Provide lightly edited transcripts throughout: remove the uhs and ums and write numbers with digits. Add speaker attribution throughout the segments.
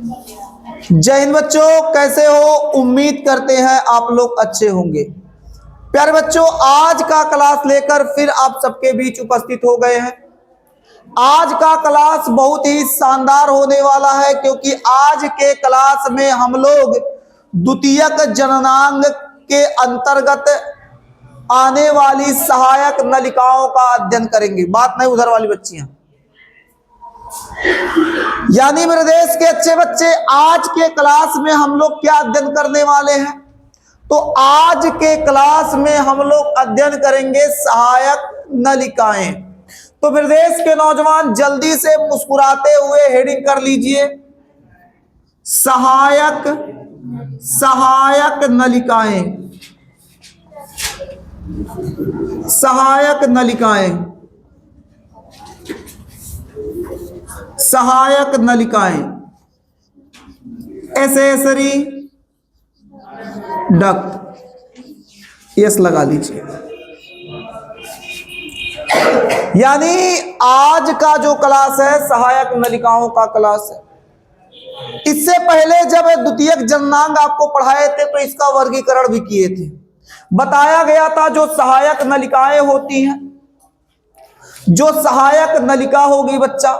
Speaker 1: जय हिंद बच्चों, कैसे हो? उम्मीद करते हैं आप लोग अच्छे होंगे। प्यारे बच्चों, आज का क्लास लेकर फिर आप सबके बीच उपस्थित हो गए हैं। आज का क्लास बहुत ही शानदार होने वाला है, क्योंकि आज के क्लास में हम लोग द्वितीयक जननांग के अंतर्गत आने वाली सहायक नलिकाओं का अध्ययन करेंगे। बात नहीं उधर वाली बच्चियां, यानी मेरे देश के अच्छे बच्चे, आज के क्लास में हम लोग क्या अध्ययन करने वाले हैं? तो आज के क्लास में हम लोग अध्ययन करेंगे सहायक नलिकाएं। तो मेरे देश के नौजवान जल्दी से मुस्कुराते हुए हेडिंग कर लीजिए, सहायक नलिकाएं। सहायक नलिकाएं, सहायक नलिकाएं, एसेसरी डक्ट, यस लगा लीजिए। यानी आज का जो क्लास है सहायक नलिकाओं का क्लास है। इससे पहले जब द्वितीयक जननांग आपको पढ़ाए थे तो इसका वर्गीकरण भी किए थे। बताया गया था जो सहायक नलिकाएं होती हैं, जो सहायक नलिका होगी बच्चा,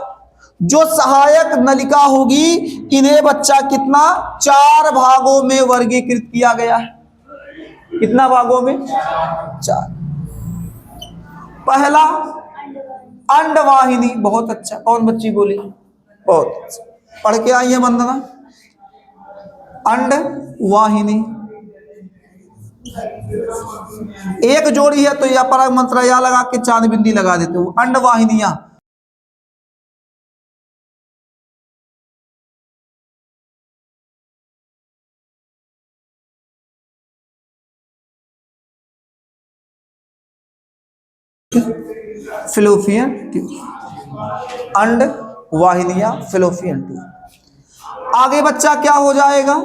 Speaker 1: जो सहायक नलिका होगी, इन्हें बच्चा कितना 4 भागों में वर्गीकृत किया गया है। कितना भागों में? 4। पहला अंडवाहिनी। बहुत अच्छा, कौन बच्ची बोली? बहुत अच्छा, पढ़ के आई है वंदना। अंडवाहिनी एक जोड़ी है तो या पराग मंत्र या लगा के चांद बिंदी लगा देते हो। अंडवाहिनियां फिलोपियन ट्यूब, अंडवाहिनियां फिलोपियन ट्यूब। आगे बच्चा क्या हो जाएगा?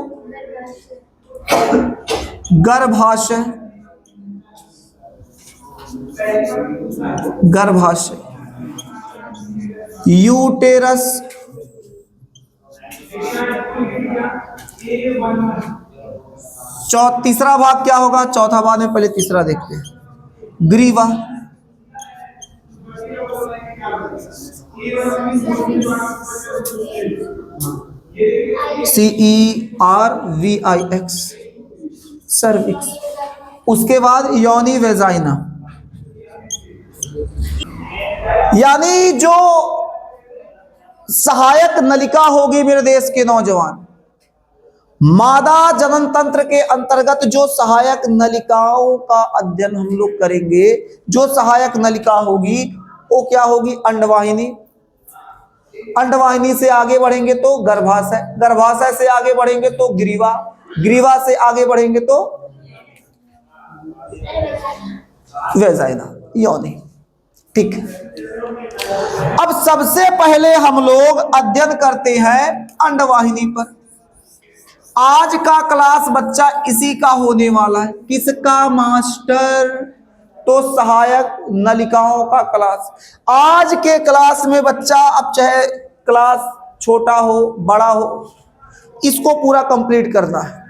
Speaker 1: गर्भाशय। गर्भाशय, यूटेरस, तीसरा भाग क्या होगा? चौथा भाग में पहले तीसरा देखते हैं। ग्रीवा, CERVIX, सर्विक्स। उसके बाद योनि वेजाइना। यानी जो सहायक नलिका होगी मेरे देश के नौजवान, मादा जनन तंत्र के अंतर्गत जो सहायक नलिकाओं का अध्ययन हम लोग करेंगे, जो सहायक नलिका होगी वो क्या होगी? अंडवाहिनी। अंडवाहिनी से आगे बढ़ेंगे तो गर्भाशय, गर्भाशय से आगे बढ़ेंगे तो ग्रीवा, ग्रीवा से आगे बढ़ेंगे तो वेजाइना, योनि। ठीक। अब सबसे पहले हम लोग अध्ययन करते हैं अंडवाहिनी पर। आज का क्लास बच्चा इसी का होने वाला है। किसका मास्टर? तो सहायक नलिकाओं का क्लास। आज के क्लास में बच्चा, अब चाहे क्लास छोटा हो बड़ा हो, इसको पूरा कंप्लीट करना है।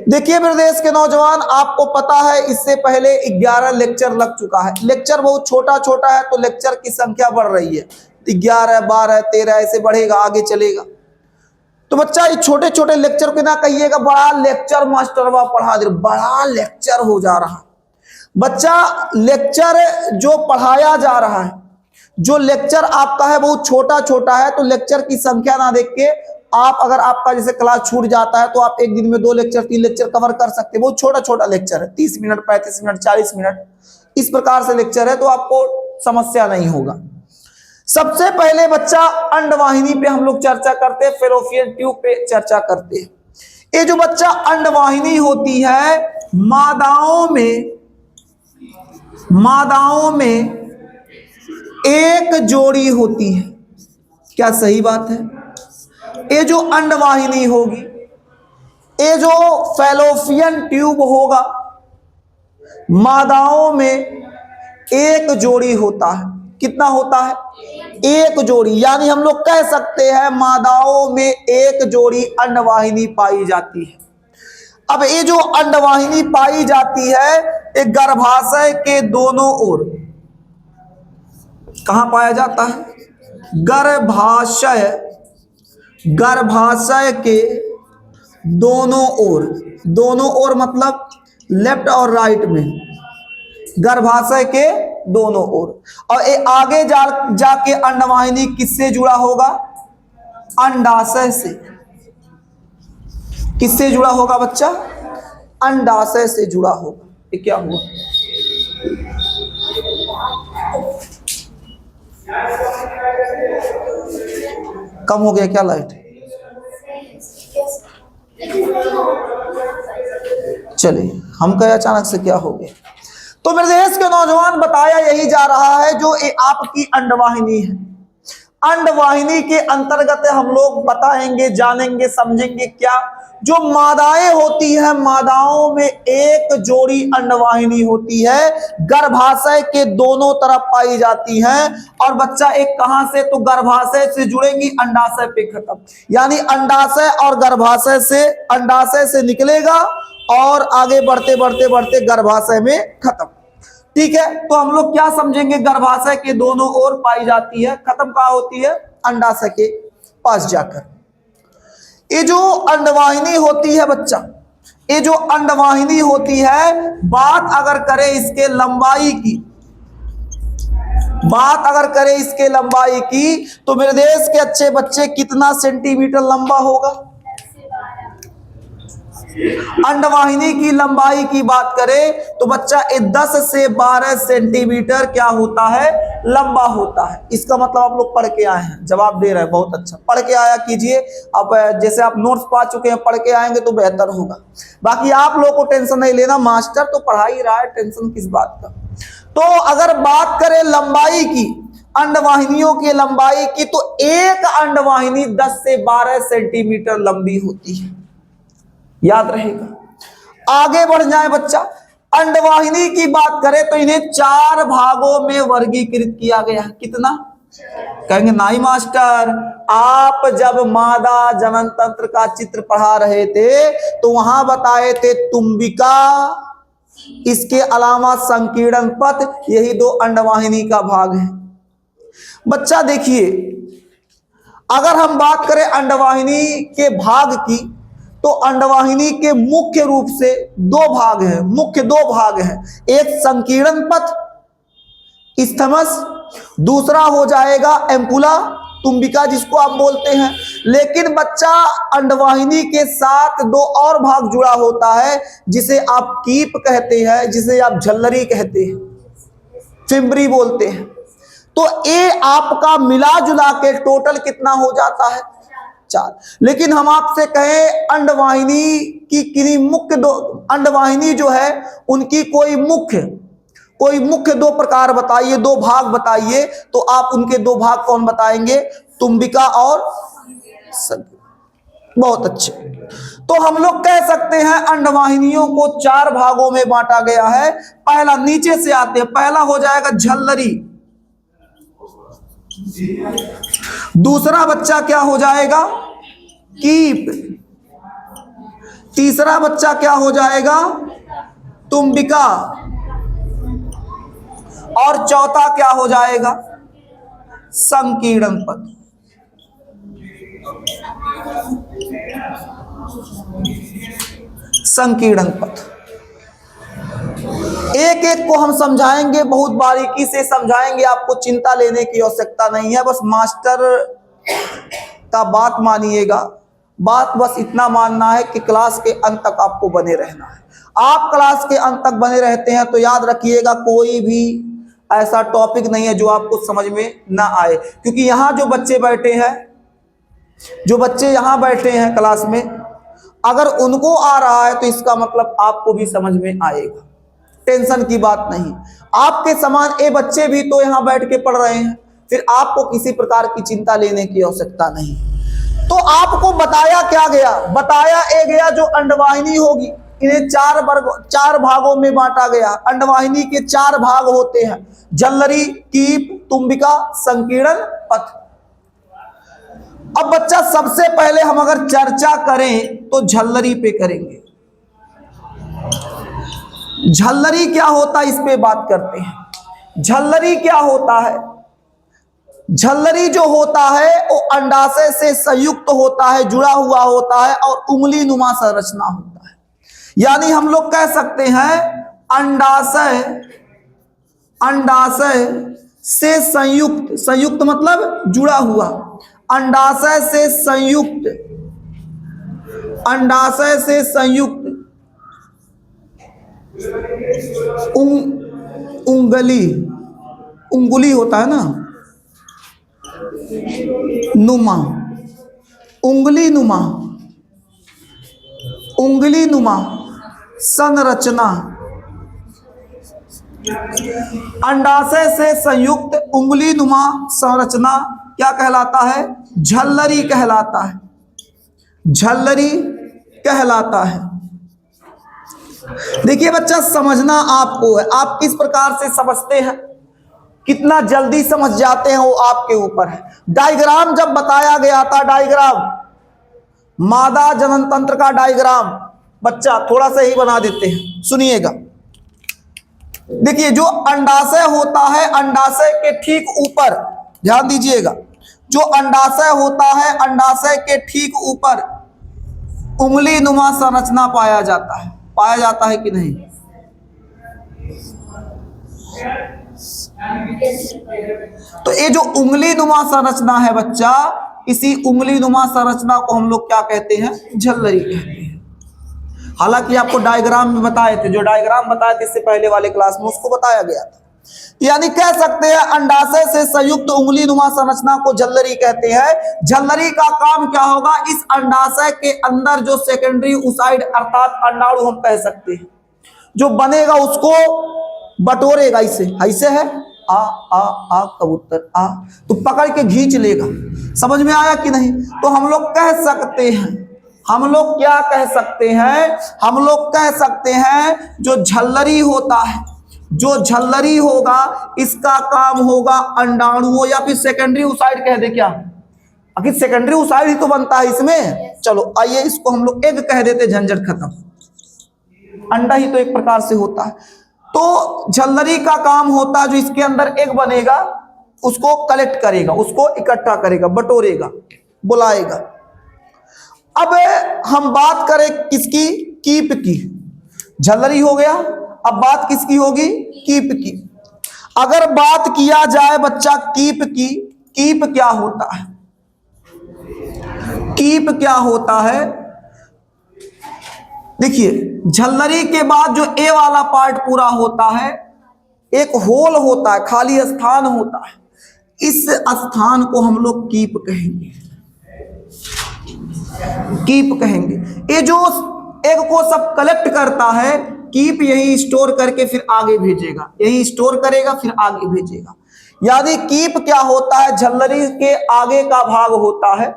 Speaker 1: देखिए मेरे देश के नौजवान, आपको पता है इससे पहले 11 लेक्चर लग चुका है। लेक्चर बहुत छोटा छोटा है तो लेक्चर की संख्या बढ़ रही है, 11, 12, 13 ऐसे बढ़ेगा, आगे चलेगा। तो बच्चा इस छोटे छोटे लेक्चर को ना कहिएगा बड़ा लेक्चर मास्टरवा पढ़ा दे, बड़ा लेक्चर हो जा रहा है। बच्चा लेक्चर जो पढ़ाया जा रहा है, जो लेक्चर आपका है बहुत छोटा छोटा है, तो लेक्चर की संख्या ना देख के आप, अगर आपका जैसे क्लास छूट जाता है तो आप एक दिन में 2 लेक्चर 3 लेक्चर कवर कर सकते हैं। बहुत छोटा छोटा लेक्चर है, 30 मिनट, 35 मिनट, 40 मिनट, इस प्रकार से लेक्चर है, तो आपको समस्या नहीं होगा। सबसे पहले बच्चा अंडवाहिनी पे हम लोग चर्चा करते हैं, फेलोपियन ट्यूब पे चर्चा करते हैं। ये जो बच्चा अंडवाहिनी होती है, मादाओं में एक जोड़ी होती है। क्या सही बात है? ये जो अंडवाहिनी होगी, ये जो फेलोपियन ट्यूब होगा, मादाओं में एक जोड़ी होता है। कितना होता है? एक जोड़ी। यानी हम लोग कह सकते हैं मादाओं में एक जोड़ी अंडवाहिनी पाई जाती है। अब ये जो अंडवाहिनी पाई जाती है एक गर्भाशय के दोनों ओर। कहां पाया जाता है? गर्भाशय के दोनों ओर। दोनों ओर मतलब लेफ्ट और राइट में, गर्भाशय के दोनों ओर। और ये आगे जाके अंडवाहिनी किससे जुड़ा होगा? अंडाशय से। किससे जुड़ा होगा बच्चा? अंडाशय से जुड़ा होगा। ये क्या हुआ? कम हो गया क्या लाइट? चलिए, हम कहे अचानक से क्या हो गया। तो मेरे देश के नौजवान, बताया यही जा रहा है जो ये आपकी अंडवाहिनी है। अंडवाहिनी के अंतर्गत हम लोग बताएंगे, जानेंगे, समझेंगे क्या जो मादाएं होती हैं, मादाओं में एक जोड़ी अंडवाहिनी होती है, गर्भाशय के दोनों तरफ पाई जाती हैं। और बच्चा एक कहां से? तो गर्भाशय से जुड़ेंगी, अंडाशय पे खत्म। यानी अंडाशय और गर्भाशय से, अंडाशय से निकलेगा और आगे बढ़ते बढ़ते बढ़ते गर्भाशय में खत्म। ठीक है, तो हम लोग क्या समझेंगे? गर्भाशय के दोनों ओर पाई जाती है, खत्म कहां होती है? अंडाशय के पास जाकर। ये जो अंडवाहिनी होती है बच्चा, ये जो अंडवाहिनी होती है, बात अगर करें इसके लंबाई की, बात अगर करें इसके लंबाई की, तो मेरे देश के अच्छे बच्चे कितना सेंटीमीटर लंबा होगा? अंडवाहिनी की लंबाई की बात करें तो बच्चा 10 से 12 सेंटीमीटर क्या होता है? लंबा होता है। इसका मतलब आप लोग पढ़ के आए हैं, जवाब दे रहे हैं, बहुत अच्छा। पढ़ के आया कीजिए। अब जैसे आप नोट्स पा चुके हैं, पढ़ के आएंगे तो बेहतर होगा। बाकी आप लोगों को टेंशन नहीं लेना, मास्टर तो पढ़ा ही रहा है, टेंशन किस बात का। तो अगर बात करें लंबाई की, अंडवाहिनियों की लंबाई की, तो एक अंडवाहिनी 10 से 12 सेंटीमीटर लंबी होती है। याद रहेगा। आगे बढ़ जाए बच्चा, अंडवाहिनी की बात करें तो इन्हें 4 भागों में वर्गीकृत किया गया है। कितना? कहेंगे नहीं मास्टर, आप जब मादा जनन तंत्र का चित्र पढ़ा रहे थे तो वहां बताए थे तुम्बिका, इसके अलावा संकीर्ण पथ, यही 2 अंडवाहिनी का भाग है। बच्चा देखिए, अगर हम बात करें अंडवाहिनी के भाग की, तो अंडवाहिनी के मुख्य रूप से 2 भाग हैं, मुख्य 2 भाग हैं। एक संकीर्ण पथ स्थमस, दूसरा हो जाएगा एम्पुला, तुम्बिका जिसको आप बोलते हैं। लेकिन बच्चा अंडवाहिनी के साथ 2 और भाग जुड़ा होता है, जिसे आप कीप कहते हैं, जिसे आप झल्लरी कहते हैं, फिम्बरी बोलते हैं। तो ये आपका मिला जुला के टोटल कितना हो जाता है? 4। लेकिन हम आपसे कहें अंडवाहिनी की किन्हीं मुख्य 2 अंडवाहिनी जो है उनकी कोई मुख्य 2 प्रकार बताइए, 2 भाग बताइए, तो आप उनके 2 भाग कौन बताएंगे? तुम्बिका और संकीर्ण। बहुत अच्छे। तो हम लोग कह सकते हैं अंडवाहिनियों को 4 भागों में बांटा गया है। पहला, नीचे से आते हैं, पहला हो जाएगा झल्लरी, दूसरा बच्चा क्या हो जाएगा? कीप, तीसरा बच्चा क्या हो जाएगा? तुम्बिका, और चौथा क्या हो जाएगा? संकीर्ण पथ। संकीर्ण पथ एक एक को हम समझाएंगे, बहुत बारीकी से समझाएंगे, आपको चिंता लेने की आवश्यकता नहीं है। बस मास्टर का बात मानिएगा। बात बस इतना मानना है कि क्लास के अंत तक आपको बने रहना है। आप क्लास के अंत तक बने रहते हैं तो याद रखिएगा, कोई भी ऐसा टॉपिक नहीं है जो आपको समझ में ना आए। क्योंकि यहाँ जो बच्चे बैठे हैं, जो बच्चे यहाँ बैठे हैं क्लास में, अगर उनको आ रहा है तो इसका मतलब आपको भी समझ में आएगा। टेंशन की बात नहीं। आपके समान ये बच्चे भी तो यहाँ बैठ के पढ़ रहे हैं, फिर आपको किसी प्रकार की चिंता लेने की आवश्यकता नहीं। तो आपको बताया क्या गया? बताया ये गया जो अंडवाहिनी होगी, इन्हें चार भागों में बांटा गया। अंडवाहिनी के 4 भाग होते हैं, झल्लरी, कीप, तुम्बिका, संकीर्ण, पथ। अब बच्चा सबसे पहले हम अगर चर्चा करें तो झल्लरी पे करेंगे। झल्लरी क्या होता है इस पे बात करते हैं। झल्लरी क्या होता है? झल्लरी जो होता है वो अंडाशय से संयुक्त होता है, जुड़ा हुआ होता है और उंगली नुमा संरचना होता है। यानी हम लोग कह सकते हैं अंडाशय से संयुक्त, संयुक्त मतलब जुड़ा हुआ, अंडाशय से संयुक्त उंगली होता है ना, नुमा, उंगली नुमा संरचना। अंडाशय से संयुक्त उंगली नुमा संरचना क्या कहलाता है? झल्लरी कहलाता है। झल्लरी कहलाता है। देखिए बच्चा, समझना आपको है, आप किस प्रकार से समझते हैं, कितना जल्दी समझ जाते हैं वो आपके ऊपर है। डायग्राम जब बताया गया था, डायग्राम मादा जनन तंत्र का डायग्राम बच्चा थोड़ा सा ही बना देते हैं, सुनिएगा। देखिए जो अंडाशय होता है, अंडाशय के ठीक ऊपर ध्यान दीजिएगा, जो अंडाशय होता है, अंडाशय के ठीक ऊपर उंगली नुमा संरचना पाया जाता है। पाया जाता है कि नहीं? तो ये जो उंगली नुमा संरचना है बच्चा, इसी उंगली नुमा संरचना को हम लोग क्या कहते हैं? झल्लरी कहते हैं। हालांकि आपको डायग्राम में बताए थे, जो डायग्राम बताए थे इससे पहले वाले क्लास में, उसको बताया गया था। यानी कह सकते हैं अंडाशय से संयुक्त उंगली नुमा संरचना को झल्लरी कहते हैं। झल्लरी का काम क्या होगा? इस अंडाशय के अंदर जो सेकेंडरी ओसाइड अर्थात अंडाणु हम कह सकते हैं, जो बनेगा उसको बटोरेगा। ऐसे है आ आ आ कबूतर आ, तो पकड़ के खींच लेगा। समझ में आया कि नहीं? तो हम लोग कह सकते हैं, हम लोग क्या कह सकते हैं? हम लोग कह सकते हैं जो झल्लरी होता है, जो झल्लरी होगा इसका काम होगा अंडाणुओं या फिर सेकेंडरी ओसाइड कह दे क्या? आखिर सेकेंडरी ओसाइड ही तो बनता है इसमें। चलो आइए इसको हम लोग एग कह देते, झंझट खत्म। अंडा ही तो एक प्रकार से होता है। तो झल्लरी का काम होता है जो इसके अंदर एग बनेगा उसको कलेक्ट करेगा, उसको इकट्ठा करेगा, बटोरेगा, बुलाएगा। अब हम बात करें किसकी? कीप की। झल्लरी हो गया, अब बात किसकी होगी? कीप की। अगर बात किया जाए बच्चा कीप की, कीप क्या होता है? कीप क्या होता है? देखिए झल्लरी के बाद जो ए वाला पार्ट पूरा होता है, एक होल होता है, खाली स्थान होता है, इस स्थान को हम लोग कीप कहेंगे। कीप कहेंगे। ये जो एग को सब कलेक्ट करता है, कीप यही स्टोर करके फिर आगे भेजेगा, यही स्टोर करेगा फिर आगे भेजेगा। यानी कीप क्या होता है? झल्लरी के आगे का भाग होता है,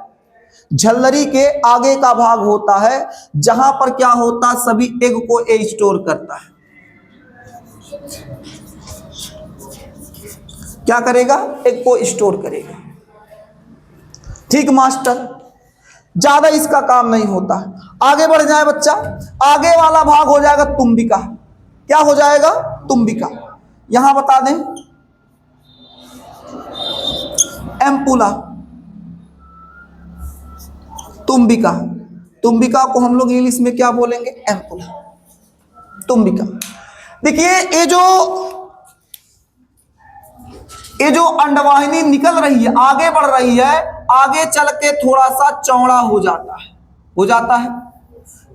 Speaker 1: झल्लरी के आगे का भाग होता है, जहां पर क्या होता है? सभी एग को ए स्टोर करता है। क्या करेगा? एग को स्टोर करेगा। ठीक मास्टर, ज्यादा इसका काम नहीं होता है। आगे बढ़ जाए बच्चा, आगे वाला भाग हो जाएगा तुम्बिका। क्या हो जाएगा? तुम्बिका। यहां बता दें एम्पुला, तुम्बिका। तुम्बिका को हम लोग इंग्लिश में क्या बोलेंगे? एम्पुला, तुम्बिका। देखिए ये जो अंडवाहिनी निकल रही है, आगे बढ़ रही है, आगे चल के थोड़ा सा चौड़ा हो जाता है।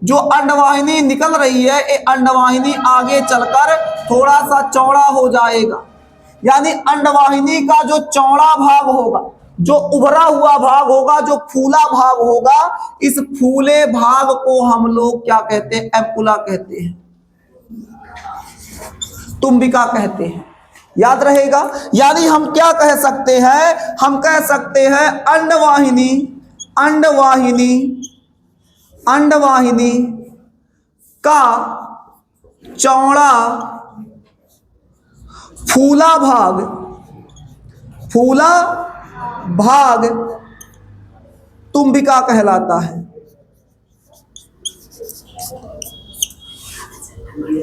Speaker 1: जो अंडवाहिनी निकल रही है, ये अंडवाहिनी आगे चलकर थोड़ा सा चौड़ा हो जाएगा। यानी अंडवाहिनी का जो चौड़ा भाग होगा, जो उभरा हुआ भाग होगा, जो फूला भाग होगा, इस फूले भाग को हम लोग क्या कहते हैं? एम्पुला कहते हैं, तुम्बिका कहते हैं। याद रहेगा। यानी हम क्या कह सकते हैं? हम कह सकते हैं अंडवाहिनी का चौड़ा फूला भाग तुम्बिका कहलाता है।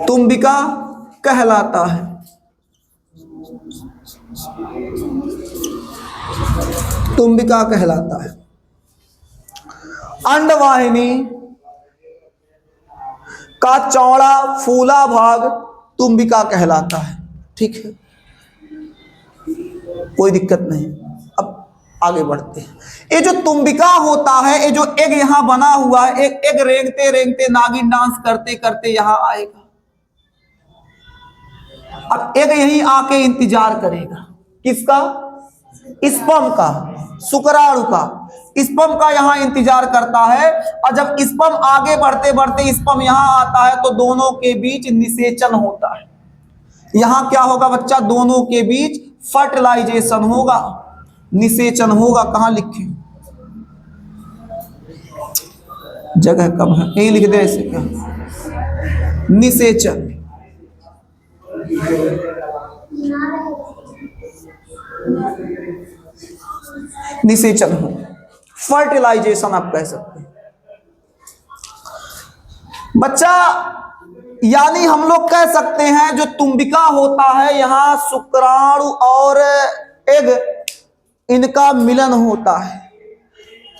Speaker 1: तुम्बिका कहलाता है। तुम्बिका कहलाता है। अंडवाहिनी का चौड़ा फूला भाग तुम्बिका कहलाता है। ठीक है, कोई दिक्कत नहीं। अब आगे बढ़ते हैं। ये जो तुम्बिका होता है, ये जो एग यहां बना हुआ है, एक एग रेंगते रेंगते नागिन डांस करते करते यहां आएगा। अब एग यहीं आके इंतजार करेगा। किसका? स्पर्म का, शुक्राणु का। स्पर्म का यहां इंतजार करता है, और जब स्पर्म आगे बढ़ते बढ़ते स्पर्म यहां आता है तो दोनों के बीच निषेचन होता है। यहां क्या होगा बच्चा? दोनों के बीच फर्टिलाइजेशन होगा, निषेचन होगा। कहां लिखे? जगह कम है, यही लिख दे ऐसे। क्या? निषेचन। निषेचन हो, फर्टिलाइजेशन आप कह सकते हैं बच्चा। यानी हम लोग कह सकते हैं जो तुम्बिका होता है, यहां शुक्राणु और एग इनका मिलन होता है।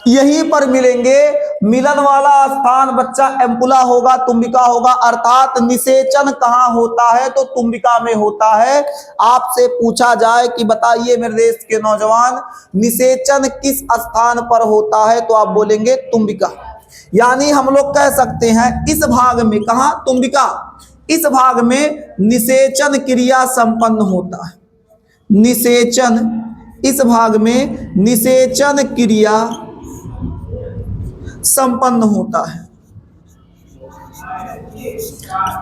Speaker 1: यहीं पर मिलेंगे। मिलन वाला स्थान बच्चा एम्पुला होगा, तुम्बिका होगा। अर्थात निषेचन कहां होता है? तो तुम्बिका में होता है। आपसे पूछा जाए कि बताइए मेरे देश के नौजवान, निषेचन किस स्थान पर होता है? तो आप बोलेंगे तुम्बिका। यानी हम लोग कह सकते हैं इस भाग में, कहां? तुम्बिका। इस भाग में निषेचन क्रिया संपन्न होता है। निषेचन, इस भाग में निषेचन क्रिया संपन्न होता है।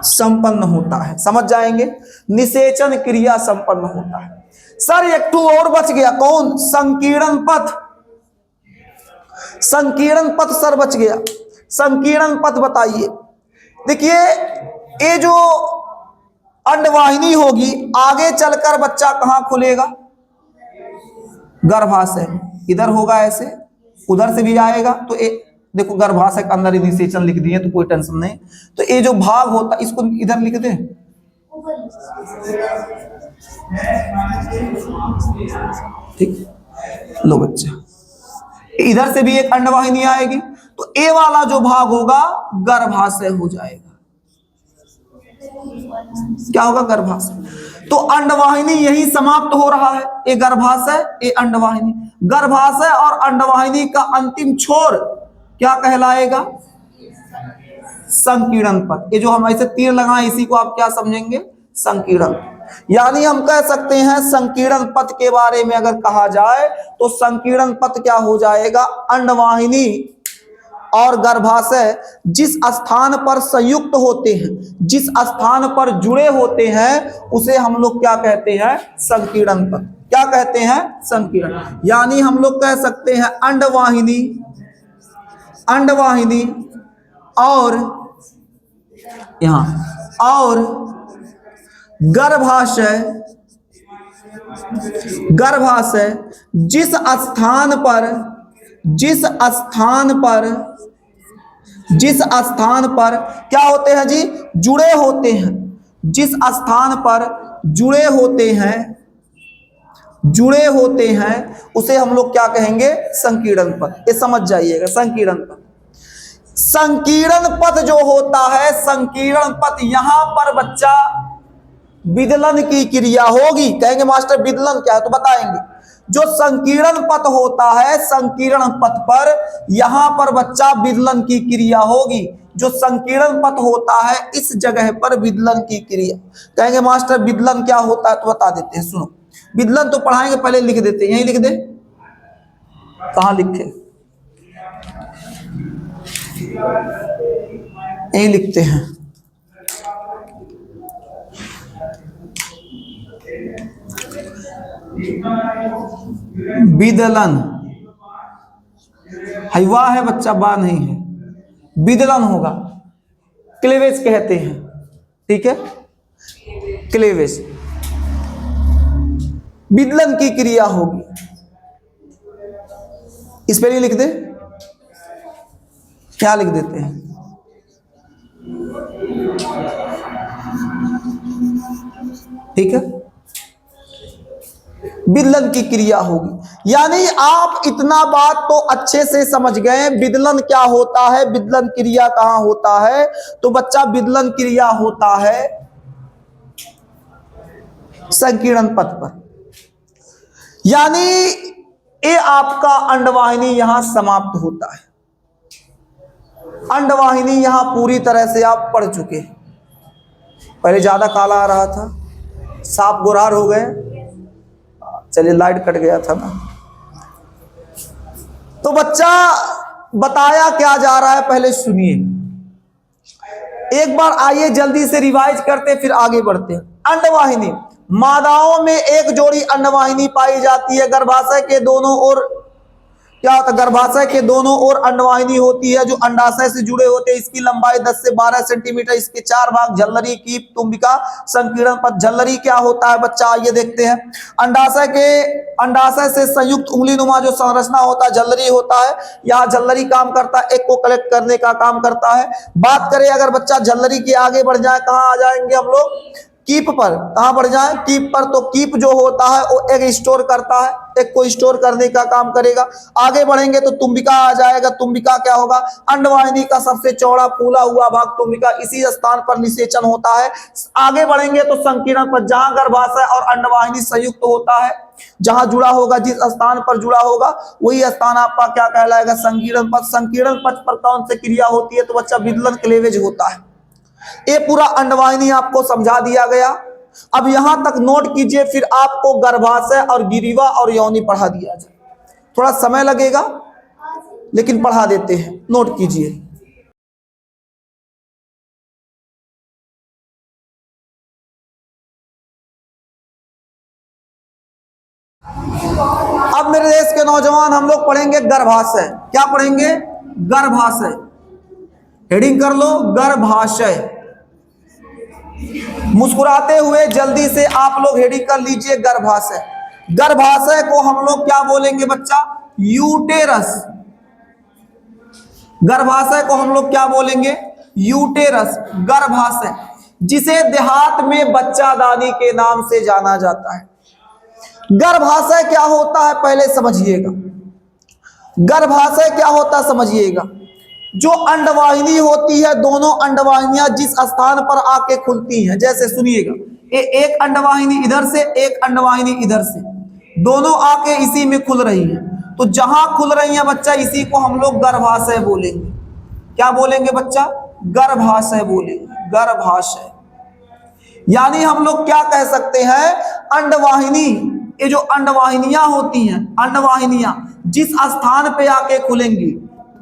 Speaker 1: संपन्न होता है, समझ जाएंगे। निषेचन क्रिया संपन्न होता है। सर एक टू और बच गया। कौन? संकीर्ण पथ। संकीर्ण पथ सर बच गया। संकीर्ण पथ बताइए। देखिए, ये जो अंडवाहिनी होगी, आगे चलकर बच्चा कहां खुलेगा? गर्भाशय। इधर होगा ऐसे, उधर से भी आएगा। तो देखो गर्भाशय के अंदर निषेचन लिख दिए तो कोई टेंशन नहीं। तो ये जो भाग होता, इसको इधर लिख दे। ठीक, लो बच्चा, इधर से भी एक अंडवाहिनी आएगी। तो ए वाला जो भाग होगा गर्भाशय हो जाएगा। क्या होगा? गर्भाशय। तो अंडवाहिनी यही समाप्त हो रहा है। ये गर्भाशय, ये अंडवाहिनी। गर्भाशय और अंडवाहिनी का अंतिम छोर क्या कहलाएगा? संकीर्ण पथ। ये जो हम ऐसे तीर लगाए, इसी को आप क्या समझेंगे? संकीर्ण। यानी हम कह सकते हैं संकीर्ण पथ के बारे में अगर कहा जाए तो संकीर्ण पथ क्या हो जाएगा? अंडवाहिनी और गर्भाशय जिस स्थान पर संयुक्त होते हैं, जिस स्थान पर जुड़े होते हैं, उसे हम लोग क्या कहते हैं? संकीर्ण पथ। क्या कहते हैं? संकीर्ण। यानी हम लोग कह सकते हैं अंडवाहिनी, अंडवाहिनी और यहां और गर्भाशय, गर्भाशय जिस स्थान पर क्या होते हैं जी? जुड़े होते हैं। जिस स्थान पर जुड़े होते हैं उसे हम लोग क्या कहेंगे? संकीर्ण पथ। ये समझ जाइएगा, संकीर्ण पथ। संकीर्ण पथ जो होता है, संकीर्ण पथ, यहां पर बच्चा विदलन की क्रिया होगी। कहेंगे मास्टर विदलन क्या है? तो बताएंगे। जो संकीर्ण पथ होता है, संकीर्ण पथ पर यहां पर बच्चा विदलन की क्रिया होगी। जो संकीर्ण पथ होता है, इस जगह पर विदलन की क्रिया। कहेंगे मास्टर विदलन क्या होता है? तो बता देते हैं, सुनो। विदलन तो पढ़ाएंगे, पहले लिख देते हैं। यही लिख दे। कहां लिखे? यही लिखते हैं। विदलन हवा है बच्चा, बा नहीं है। विदलन होगा। क्लेवेज कहते हैं। ठीक है, क्लेवेज। विदलन की क्रिया होगी, इस पर नहीं लिख दे, क्या लिख देते हैं? ठीक है, विदलन की क्रिया होगी। यानी आप इतना बात तो अच्छे से समझ गए, विदलन क्या होता है, विदलन क्रिया कहां होता है। तो बच्चा विदलन क्रिया होता है संकीर्ण पथ पर। यानी ये आपका अंडवाहिनी यहां समाप्त होता है। अंडवाहिनी यहां पूरी तरह से आप पढ़ चुके हैं। पहले ज्यादा काला आ रहा था, साफ गुरार हो गए। चलिए, लाइट कट गया था ना। तो बच्चा बताया क्या जा रहा है, पहले सुनिए एक बार। आइए जल्दी से रिवाइज करते फिर आगे बढ़ते हैं। अंडवाहिनी, मादाओं में एक जोड़ी अंडवाहिनी पाई जाती है। गर्भाशय के दोनों ओर क्या होता है, गर्भाशय के दोनों ओर अंडवाहिनी होती है जो अंडाशय से जुड़े होते हैं। इसकी लंबाई 10 से 12 सेंटीमीटर। इसके 4 भाग, झल्लरी, कीप, तुम्बिका, संकीर्ण पथ। झल्लरी क्या होता है बच्चा, ये देखते हैं। अंडाशय से संयुक्त उंगलीनुमा जो संरचना होता है झल्लरी होता है। यहाँ झल्लरी काम करता है, एक को कलेक्ट करने का काम करता है। बात करें अगर बच्चा झल्लरी के आगे बढ़ जाए, कहाँ आ जाएंगे हम लोग, कीप पर। कहां बढ़ जाए, कीप पर। तो कीप जो होता है वो एग स्टोर करता है, एग को स्टोर करने का काम करेगा। आगे बढ़ेंगे तो तुम्बिका आ जाएगा। तुम्बिका क्या होगा, अंडवाहिनी का सबसे चौड़ा फूला हुआ भाग तुम्बिका, इसी स्थान पर निषेचन होता है। आगे बढ़ेंगे तो संकीर्ण पथ, जहां गर्भाशय और अंडवाहिनी संयुक्त होता है, जहां जुड़ा होगा, जिस स्थान पर जुड़ा होगा वही स्थान आपका क्या कहलाएगा, संकीर्ण पथ। संकीर्ण पथ पर कौन सी क्रिया होती है, तो बच्चा विदलन क्लेवेज होता है। ये पूरा अंडवाहिनी आपको समझा दिया गया। अब यहां तक नोट कीजिए, फिर आपको गर्भाशय और गिरिवा और योनि पढ़ा दिया जाए। थोड़ा समय लगेगा लेकिन पढ़ा देते हैं, नोट कीजिए। अब मेरे देश के नौजवान, हम लोग पढ़ेंगे गर्भाशय। क्या पढ़ेंगे, गर्भाशय। हेडिंग कर लो, गर्भाशय। मुस्कुराते हुए जल्दी से आप लोग हेडिंग कर लीजिए, गर्भाशय। गर्भाशय को हम लोग क्या बोलेंगे बच्चा, यूटेरस। गर्भाशय को हम लोग क्या बोलेंगे, यूटेरस, गर्भाशय, जिसे देहात में बच्चादानी के नाम से जाना जाता है। गर्भाशय क्या होता है पहले समझिएगा। गर्भाशय क्या होता है समझिएगा। जो अंडवाहिनी होती है, दोनों अंडवाहिनियां जिस स्थान पर आके खुलती हैं, जैसे सुनिएगा, एक अंडवाहिनी इधर से, एक अंडवाहिनी इधर से, दोनों आके इसी में खुल रही हैं। तो जहां खुल रही है बच्चा, इसी को हम लोग गर्भाशय बोलेंगे। क्या बोलेंगे बच्चा, गर्भाशय बोलेंगे, गर्भाशय। यानी हम लोग क्या कह सकते हैं, अंडवाहिनी, ये जो अंडवाहिनियां होती हैं, अंडवाहिनियां जिस स्थान पे आके खुलेंगी,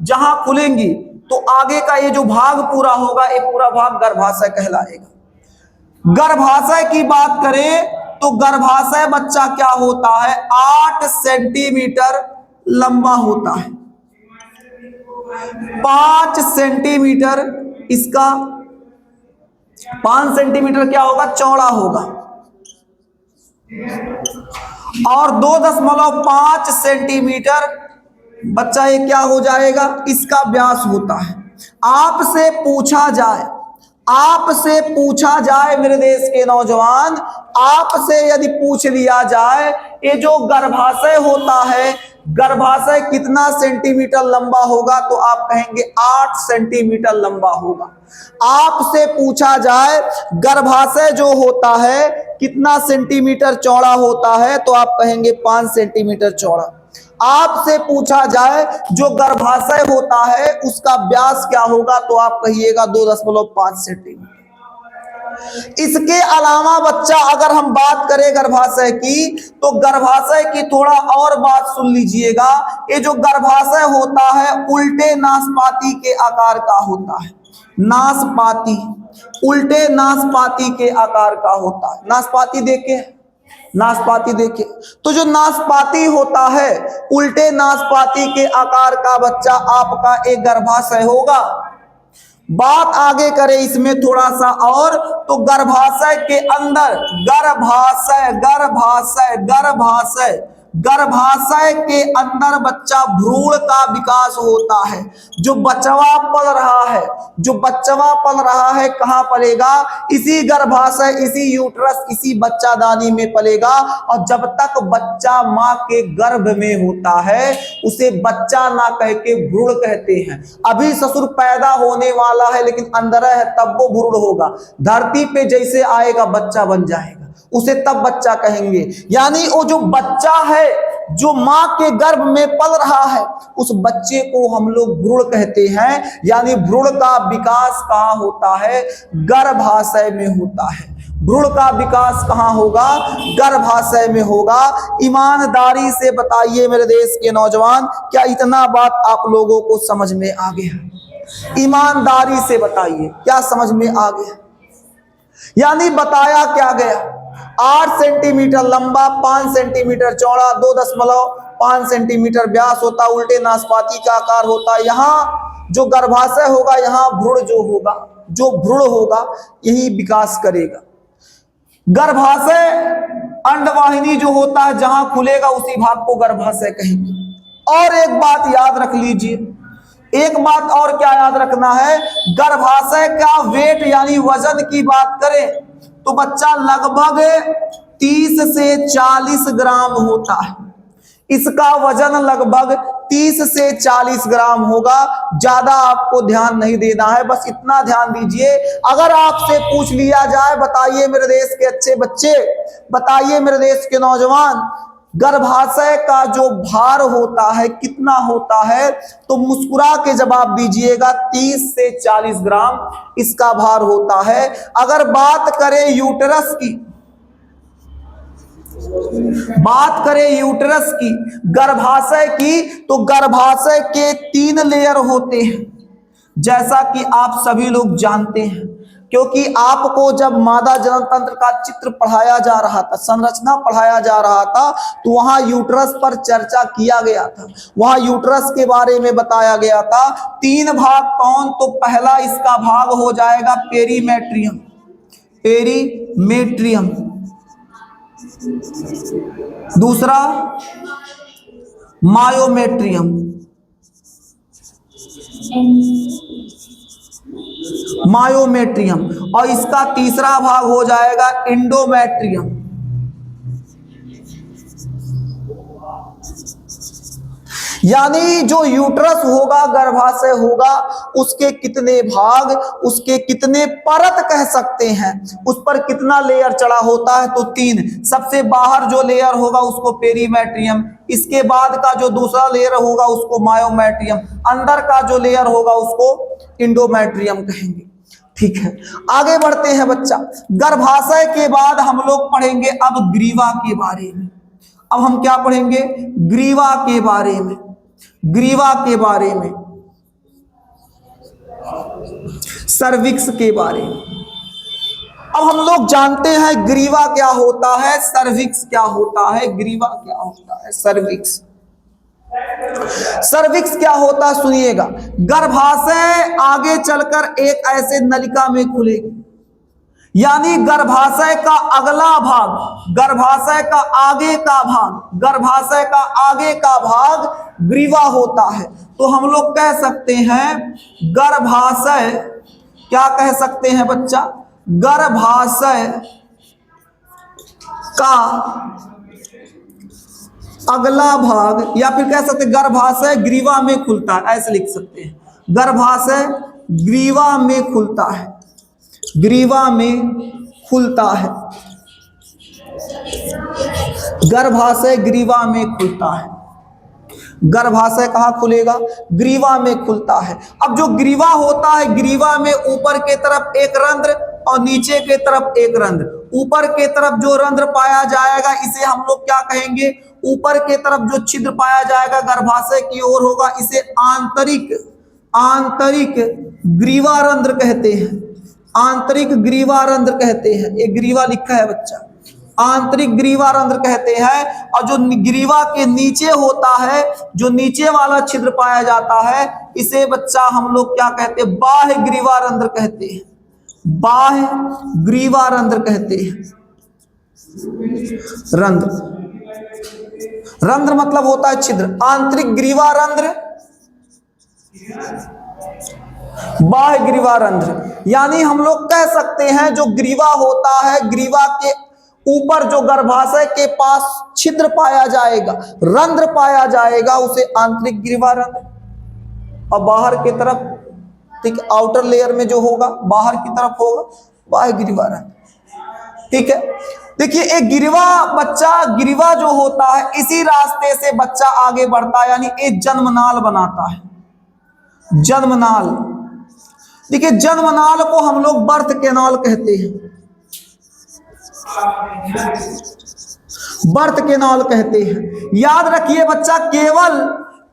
Speaker 1: जहां खुलेंगी, तो आगे का ये जो भाग पूरा होगा, ये पूरा भाग गर्भाशय कहलाएगा। गर्भाशय की बात करें तो गर्भाशय बच्चा क्या होता है, 8 सेंटीमीटर लंबा होता है। 5 सेंटीमीटर इसका, 5 सेंटीमीटर क्या होगा, चौड़ा होगा, और 2.5 सेंटीमीटर बच्चा ये क्या हो जाएगा, इसका व्यास होता है। आपसे पूछा जाए मेरे देश के नौजवान, आपसे यदि पूछ लिया जाए, ये जो गर्भाशय होता है, गर्भाशय कितना सेंटीमीटर लंबा होगा, तो आप कहेंगे 8 सेंटीमीटर लंबा होगा। आपसे पूछा जाए गर्भाशय जो होता है कितना सेंटीमीटर चौड़ा होता है, तो आप कहेंगे 5 सेंटीमीटर चौड़ा। आपसे पूछा जाए जो गर्भाशय होता है उसका व्यास क्या होगा, तो आप कहिएगा 2.5 सेंटीमीटर। इसके अलावा बच्चा अगर हम बात करें गर्भाशय की, तो गर्भाशय की थोड़ा और बात सुन लीजिएगा। ये जो गर्भाशय होता है उल्टे नाशपाती के आकार का होता है। नाशपाती, उल्टे नाशपाती के आकार का होता है। नाशपाती देखे, नाशपाती देखे, तो जो नाशपाती होता है उल्टे नाशपाती के आकार का बच्चा आपका एक गर्भाशय होगा। बात आगे करें इसमें थोड़ा सा और, तो गर्भाशय के अंदर, गर्भाशय गर्भाशय गर्भाशय गर्भाशय के अंदर बच्चा भ्रूण का विकास होता है। जो बच्चा पल रहा है, जो बच्चा पल रहा है कहाँ पलेगा? इसी गर्भाशय, इसी यूट्रस, इसी बच्चादानी में पलेगा। और जब तक बच्चा माँ के गर्भ में होता है उसे बच्चा ना कह के भ्रूण कहते हैं। अभी ससुर पैदा होने वाला है लेकिन अंदर है, तब वो भ्रूण होगा। धरती पे जैसे आएगा बच्चा बन जाएगा, उसे तब बच्चा कहेंगे। यानी वो जो बच्चा है जो मां के गर्भ में पल रहा है उस बच्चे को हम लोग भ्रूण कहते हैं। यानी भ्रूण का विकास कहाँ होता है? गर्भाशय में होता है। भ्रूण का विकास कहाँ होगा? गर्भाशय में होगा। ईमानदारी से बताइए मेरे देश के नौजवान, क्या इतना बात आप लोगों को समझ में आ गया? ईमानदारी से बताइए, क्या समझ में आ गया? यानी बताया क्या गया? 8 सेंटीमीटर लंबा, 5 सेंटीमीटर चौड़ा, 2.5 सेंटीमीटर व्यास होता, उल्टे नाशपाती का आकार होता। यहाँ जो गर्भाशय होगा, यहाँ भ्रूण जो होगा, जो भ्रूण होगा यही विकास करेगा। गर्भाशय अंडवाहिनी जो होता है जहां खुलेगा उसी भाग को गर्भाशय कहेंगे। और एक बात याद रख लीजिए, एक बात और क्या याद रखना है? गर्भाशय का वेट यानी वजन की बात करें तो बच्चा लगभग 30 से 40 ग्राम होता है। इसका वजन लगभग 30 से 40 ग्राम होगा। ज्यादा आपको ध्यान नहीं देना है, बस इतना ध्यान दीजिए। अगर आपसे पूछ लिया जाए, बताइए मेरे देश के अच्छे बच्चे, बताइए मेरे देश के नौजवान, गर्भाशय का जो भार होता है कितना होता है, तो मुस्कुरा के जवाब दीजिएगा 30 से 40 ग्राम इसका भार होता है। अगर बात करें यूटेरस की, बात करें यूटेरस की, गर्भाशय की, तो गर्भाशय के 3 लेयर होते हैं, जैसा कि आप सभी लोग जानते हैं। क्योंकि आपको जब मादा जनन तंत्र का चित्र पढ़ाया जा रहा था, संरचना पढ़ाया जा रहा था, तो वहां यूट्रस पर चर्चा किया गया था। वहां यूट्रस के बारे में बताया गया था। 3 भाग कौन? तो पहला इसका भाग हो जाएगा पेरीमेट्रियम, पेरीमेट्रियम। दूसरा मायोमेट्रियम, मायोमेट्रियम। और इसका तीसरा भाग हो जाएगा एंडोमेट्रियम। यानी जो यूट्रस होगा, गर्भाशय होगा, उसके कितने भाग, उसके कितने परत कह सकते हैं, उस पर कितना लेयर चढ़ा होता है, तो 3। सबसे बाहर जो लेयर होगा उसको पेरीमेट्रियम, इसके बाद का जो दूसरा लेयर होगा उसको मायोमेट्रियम, अंदर का जो लेयर होगा उसको एंडोमेट्रियम कहेंगे। ठीक है, आगे बढ़ते हैं बच्चा। गर्भाशय के बाद हम लोग पढ़ेंगे अब ग्रीवा के बारे में। अब हम क्या पढ़ेंगे? ग्रीवा के बारे में, ग्रीवा के बारे में, सर्विक्स के बारे में। अब हम लोग जानते हैं ग्रीवा क्या होता है, सर्विक्स क्या होता है। ग्रीवा क्या होता है, सर्विक्स। सर्विक्स क्या होता है सुनिएगा। गर्भाशय आगे चलकर एक ऐसे नलिका में खुलेगी, यानी गर्भाशय का अगला भाग, गर्भाशय का आगे का भाग, गर्भाशय का आगे का भाग ग्रीवा होता है। तो हम लोग कह सकते हैं गर्भाशय, क्या कह सकते हैं बच्चा? गर्भाशय का अगला भाग, या फिर कह सकते हैं गर्भाशय ग्रीवा में खुलता है, ऐसे लिख सकते हैं। गर्भाशय ग्रीवा में खुलता है, ग्रीवा में खुलता है, गर्भाशय ग्रीवा में खुलता है। गर्भाशय कहाँ खुलेगा? ग्रीवा में खुलता है। अब जो ग्रीवा होता है, ग्रीवा में ऊपर के तरफ एक रंध्र और नीचे के तरफ एक रंध्र। ऊपर के तरफ जो रंध्र पाया जाएगा इसे हम लोग क्या कहेंगे? ऊपर के तरफ जो छिद्र पाया जाएगा गर्भाशय की ओर होगा, इसे आंतरिक, आंतरिक ग्रीवा रंध्र कहते हैं, आंतरिक ग्रीवा रंध्र कहते हैं। एक ग्रीवा लिखा है बच्चा, आंतरिक ग्रीवा रंध्र कहते हैं। और जो ग्रीवा के नीचे होता है, जो नीचे वाला छिद्र पाया जाता है, इसे बच्चा हम लोग क्या कहते हैं? बाह्य ग्रीवा रंध्र कहते हैं। बाह्य ग्रीवा रंध्र कहते हैं। रंध्र, रंध्र मतलब होता है छिद्र। आंतरिक ग्रीवा रंध्र, बाह्य ग्रीवा रंध्र। यानी हम लोग कह सकते हैं जो ग्रीवा होता है, ग्रीवा के ऊपर जो गर्भाशय के पास छिद्र पाया जाएगा, रंध्र पाया जाएगा, उसे आंतरिक ग्रीवा रंध्र। और बाहर की तरफ, ठीक, आउटर लेयर में जो होगा, बाहर की तरफ होगा बाह्य ग्रीवा रंध्र। ठीक है, देखिए एक ग्रीवा बच्चा, ग्रीवा जो होता है, इसी रास्ते से बच्चा आगे बढ़ता है, यानी एक जन्मनाल बनाता है। जन्मनाल, देखिए जन्मनाल को हम लोग बर्थ कैनाल कहते हैं। बर्थ कैनाल कहते हैं। याद रखिए बच्चा,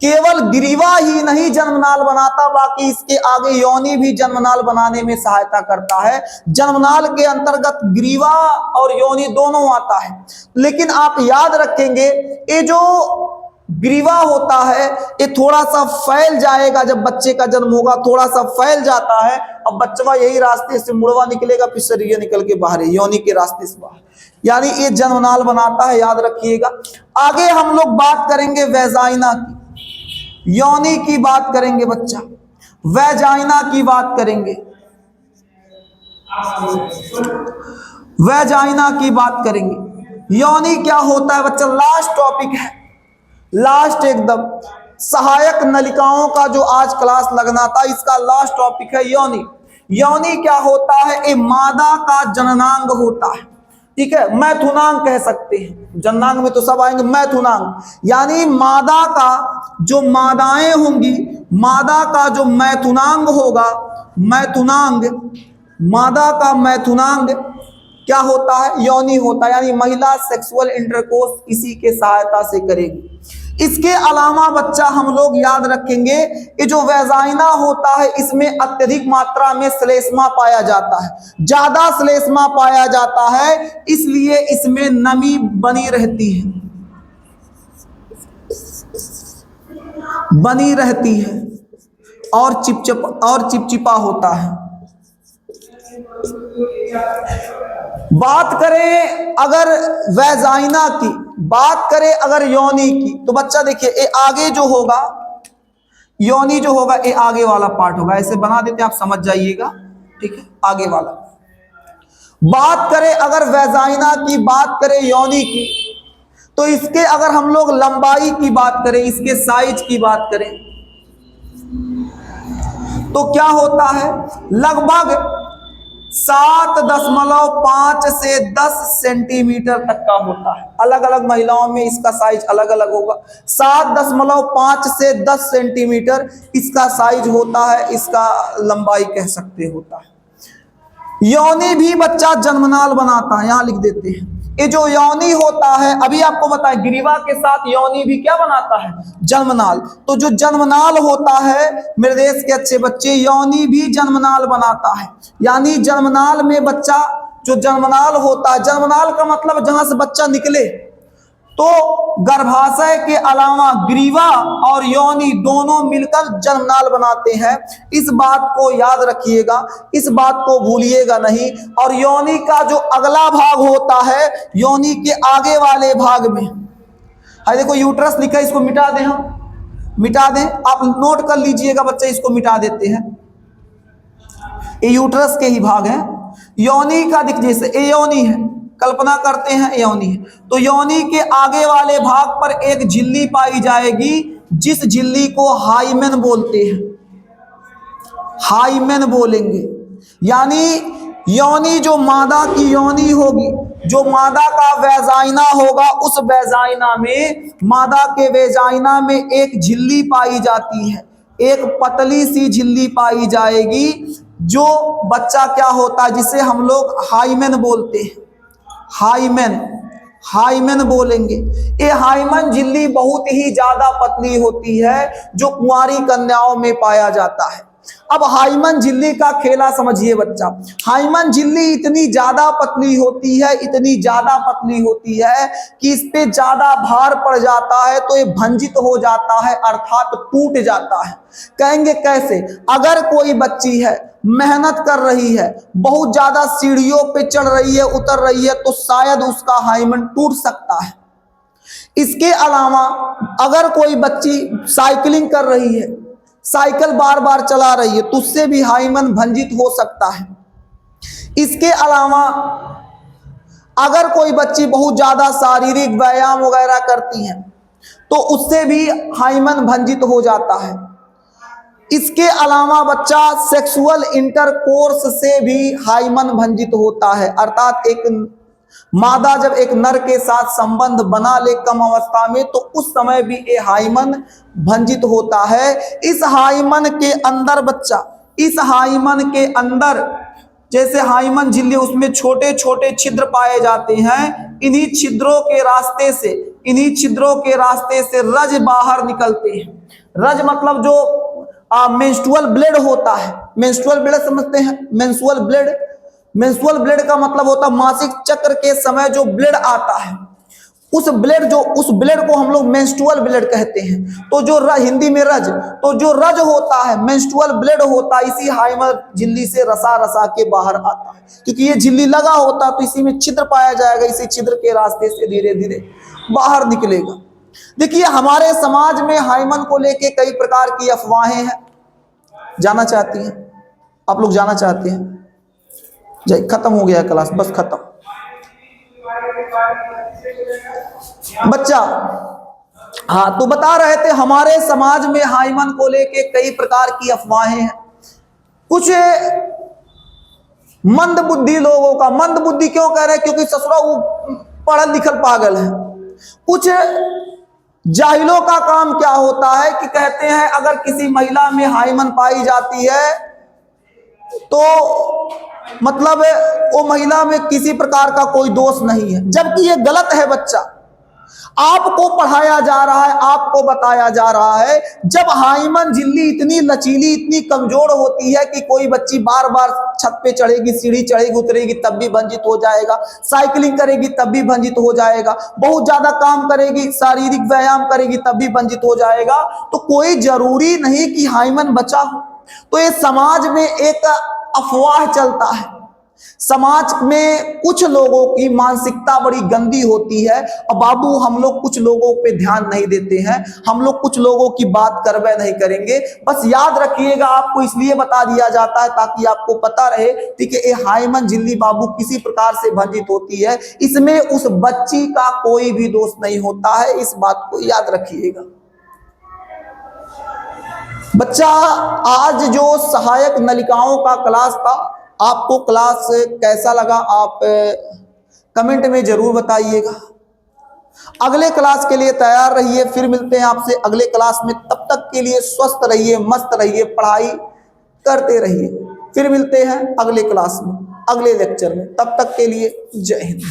Speaker 1: केवल ग्रीवा ही नहीं जन्मनाल बनाता, बाकी इसके आगे योनि भी जन्मनाल बनाने में सहायता करता है। जन्मनाल के अंतर्गत ग्रीवा और योनि दोनों आता है। लेकिन आप याद रखेंगे, ये जो ग्रीवा होता है, ये थोड़ा सा फैल जाएगा जब बच्चे का जन्म होगा, थोड़ा सा फैल जाता है। अब बच्चा यही रास्ते से मुड़वा निकलेगा, फिर शरीर निकल के बाहर, योनि के रास्ते से बाहर, यानी ये जन्मनाल बनाता है। याद रखिएगा। आगे हम लोग बात करेंगे वैजाइना की, योनि की बात करेंगे बच्चा, वैजाइना की बात करेंगे, वैजाइना की बात करेंगे। योनि क्या होता है बच्चा? लास्ट टॉपिक है, लास्ट एकदम सहायक नलिकाओं का जो आज क्लास लगना था, इसका लास्ट टॉपिक है योनि। योनि क्या होता है? ये मादा का जननांग होता है। ठीक है, मैथुनांग कह सकते हैं, जननांग में तो सब आएंगे, मैथुनांग यानी मादा का जो मादाएं होंगी, मादा का जो मैथुनांग होगा, मैथुनांग, मादा का मैथुनांग क्या होता है? योनि होता है। यानी महिला सेक्सुअल इंटरकोर्स इसी के सहायता से करेगी। इसके अलावा बच्चा हम लोग याद रखेंगे, ये जो वैजाइना होता है, इसमें अत्यधिक मात्रा में श्लेष्मा पाया जाता है, ज्यादा श्लेष्मा पाया जाता है, इसलिए इसमें नमी बनी रहती है, बनी रहती है और चिपचिपा होता है। बात करें अगर वैजाइना की, बात करें अगर योनि की, तो बच्चा देखिए ये आगे जो होगा, योनि जो होगा, ये आगे वाला पार्ट होगा। ऐसे बना देते हैं, आप समझ जाइएगा। ठीक है, आगे वाला। बात करें अगर वैजाइना की, बात करें योनि की, तो इसके अगर हम लोग लंबाई की बात करें, इसके साइज की बात करें, तो क्या होता है? लगभग 7.5 से 10 सेंटीमीटर तक का होता है। अलग अलग महिलाओं में इसका साइज अलग अलग होगा। 7.5 से 10 सेंटीमीटर इसका साइज होता है, इसका लंबाई कह सकते होता है। योनि भी बच्चा जन्मनाल बनाता है, यहां लिख देते हैं। ये जो योनि होता है, अभी आपको बताएं, ग्रीवा के साथ योनि भी क्या बनाता है? जन्मनाल। तो जो जन्मनाल होता है मेरे देश के अच्छे बच्चे, योनि भी जन्मनाल बनाता है। यानी जन्मनाल में बच्चा, जो जन्मनाल होता है, जन्मनाल का मतलब जहां से बच्चा निकले, तो गर्भाशय के अलावा ग्रीवा और योनि दोनों मिलकर जन्मनाल बनाते हैं। इस बात को याद रखिएगा, इस बात को भूलिएगा नहीं। और योनि का जो अगला भाग होता है, योनि के आगे वाले भाग में, है देखो यूट्रस लिखा है, इसको मिटा दें, हम मिटा दें, आप नोट कर लीजिएगा बच्चे, इसको मिटा देते हैं। ये यूट्रस के ही भाग है। योनि का दिख, जैसे ये योनि है, कल्पना करते हैं योनि है, तो योनि के आगे वाले भाग पर एक झिल्ली पाई जाएगी, जिस झिल्ली को हाइमेन बोलते हैं, हाइमेन बोलेंगे। यानी योनि जो मादा की योनि होगी, जो मादा का वैजाइना होगा, उस वैजाइना में, मादा के वैजाइना में एक झिल्ली पाई जाती है, एक पतली सी झिल्ली पाई जाएगी, जो बच्चा क्या होता है, जिसे हम लोग हाइमेन बोलते हैं, हाइमेन, हाइमेन बोलेंगे। ये हाइमेन झिल्ली बहुत ही ज्यादा पतली होती है, जो कुंवारी कन्याओं में पाया जाता है। अब हाइमन झिल्ली का खेला समझिए बच्चा। हाइमन झिल्ली इतनी ज्यादा पतली होती है, इतनी ज्यादा पतली होती है कि इस पे ज्यादा भार पड़ जाता है तो ये भंजित हो जाता है, अर्थात टूट जाता है। कहेंगे कैसे? अगर कोई बच्ची है, मेहनत कर रही है, बहुत ज्यादा सीढ़ियों पे चढ़ रही है, उतर रही है, तो शायद उसका हाइमन टूट सकता है। इसके अलावा अगर कोई बच्ची साइकिलिंग कर रही है, साइकिल बार बार चला रही है, तो उससे भी हाइमन भंजित हो सकता है। इसके अलावा अगर कोई बच्ची बहुत ज्यादा शारीरिक व्यायाम वगैरह करती है तो उससे भी हाइमन भंजित हो जाता है। इसके अलावा बच्चा सेक्सुअल इंटरकोर्स से भी हाइमन भंजित होता है, अर्थात एक मादा जब एक नर के साथ संबंध बना ले कम अवस्था में, तो उस समय भी ये हाइमन भंजित होता है। इस हाइमन के अंदर बच्चा, इस हाइमन के अंदर जैसे हाइमन झिल्ली, उसमें छोटे छोटे छिद्र पाए जाते हैं। इन्हीं छिद्रों के रास्ते से, इन्हीं छिद्रों के रास्ते से रज बाहर निकलते हैं। रज मतलब जो मेंस्ट्रुअल ब्लेड होता है। मेंस्ट्रुअल ब्लेड समझते हैं? मेंस्ट्रुअल ब्लेड, मेंस्ट्रुअल ब्लेड का मतलब होता है मासिक चक्र के समय जो ब्लेड आता है, उस ब्लेड को हम लोग मेंस्ट्रुअल ब्लेड कहते हैं। तो जो हिंदी में रज, तो जो रज होता है मेंस्ट्रुअल ब्लेड होता है, इसी हाइमन झिल्ली से रसा रसा के बाहर आता है। क्योंकि ये झिल्ली लगा होता तो इसी में छिद्र पाया जाएगा, इसी छिद्र के रास्ते से धीरे धीरे बाहर निकलेगा। देखिए हमारे समाज में हाइमन को लेके कई प्रकार की अफवाहें हैं। जाना चाहती हैं आप लोग? जाना चाहते हैं? जय, खत्म हो गया क्लास, बस खत्म। बच्चा हाँ, तो बता रहे थे हमारे समाज में हाइमन को लेके कई प्रकार की अफवाहें हैं। कुछ मंद बुद्धि लोगों का, मंद बुद्धि क्यों कह रहे हैं? क्योंकि ससुरा वो पढ़ल लिखल पागल है। कुछ जाहिलों का काम क्या होता है कि कहते हैं अगर किसी महिला में हाइमन पाई जाती है तो मतलब वो महिला में किसी प्रकार का कोई दोष नहीं है, जबकि ये गलत है बच्चा। आपको पढ़ाया जा रहा है, आपको बताया जा रहा है, जब हाइमन झिल्ली इतनी लचीली, इतनी कमजोर होती है कि कोई बच्ची बार बार छत पे चढ़ेगी, सीढ़ी चढ़ेगी, उतरेगी तब भी भंजित हो जाएगा, साइकिलिंग करेगी तब भी भंजित हो जाएगा, बहुत ज्यादा काम करेगी, शारीरिक व्यायाम करेगी तब भी भंजित हो जाएगा, तो कोई जरूरी नहीं कि हाइमन बचा हो। तो ये समाज में एक अफवाह चलता है। समाज में कुछ लोगों की मानसिकता बड़ी गंदी होती है। और बाबू हम लोग कुछ लोगों पे ध्यान नहीं देते हैं, हम लोग कुछ लोगों की बात करवे नहीं करेंगे। बस याद रखिएगा, आपको इसलिए बता दिया जाता है ताकि आपको पता रहे कि ये हाइमन झिल्ली बाबू किसी प्रकार से भंजित होती है, इसमें उस बच्ची का कोई भी दोष नहीं होता है। इस बात को याद रखिएगा। बच्चा आज जो सहायक नलिकाओं का क्लास था, आपको क्लास कैसा लगा आप कमेंट में जरूर बताइएगा। अगले क्लास के लिए तैयार रहिए, फिर मिलते हैं आपसे अगले क्लास में। तब तक के लिए स्वस्थ रहिए, मस्त रहिए, पढ़ाई करते रहिए। फिर मिलते हैं अगले क्लास में, अगले लेक्चर में। तब तक के लिए जय हिंद।